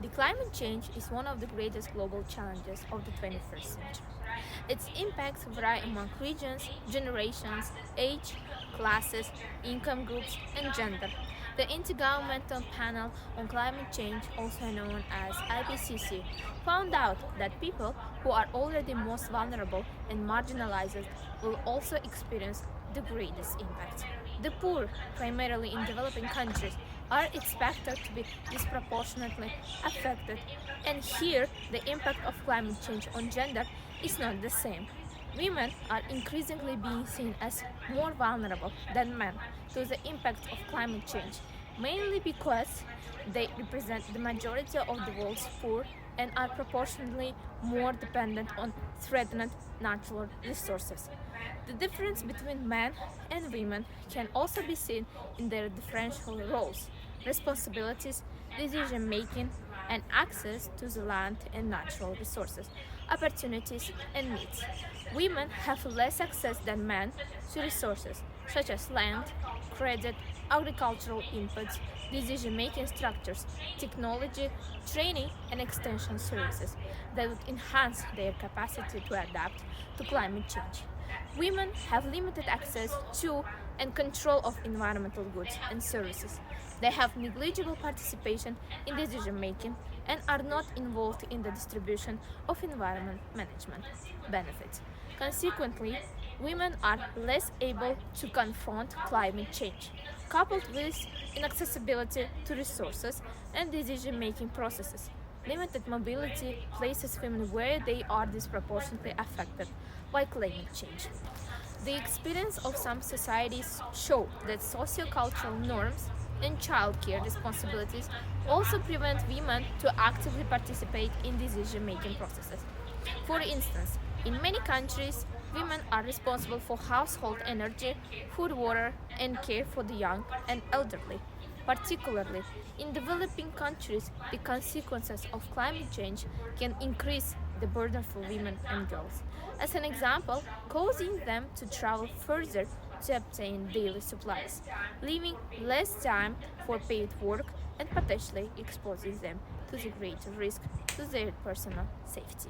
The climate change is one of the greatest global challenges of the 21st century. Its impacts vary among regions, generations, age, classes, income groups, and gender. The Intergovernmental Panel on Climate Change, also known as IPCC, found out that people who are already most vulnerable and marginalized will also experience the greatest impact. The poor, primarily in developing countries, are expected to be disproportionately affected, and here the impact of climate change on gender is not the same. Women are increasingly being seen as more vulnerable than men to the impact of climate change, mainly because they represent the majority of the world's poor and are proportionally more dependent on threatened natural resources. The difference between men and women can also be seen in their differential roles, responsibilities, decision making, and access to the land and natural resources, opportunities, and needs. Women have less access than men to resources such as land, credit, agricultural inputs, decision making structures, technology, training, and extension services that would enhance their capacity to adapt to climate change. Women have limited access to and control of environmental goods and services. They have negligible participation in decision making and are not involved in the distribution of environment management benefits. Consequently, women are less able to confront climate change, coupled with inaccessibility to resources and decision making processes. Limited mobility places women where they are disproportionately affected by climate change. The experience of some societies show that sociocultural norms and childcare responsibilities also prevent women to actively participate in decision-making processes. For instance, in many countries, women are responsible for household energy, food, water, and care for the young and elderly. Particularly in developing countries, the consequences of climate change can increase the burden for women and girls. As an example, causing them to travel further to obtain daily supplies, leaving less time for paid work and potentially exposing them to the greater risk to their personal safety.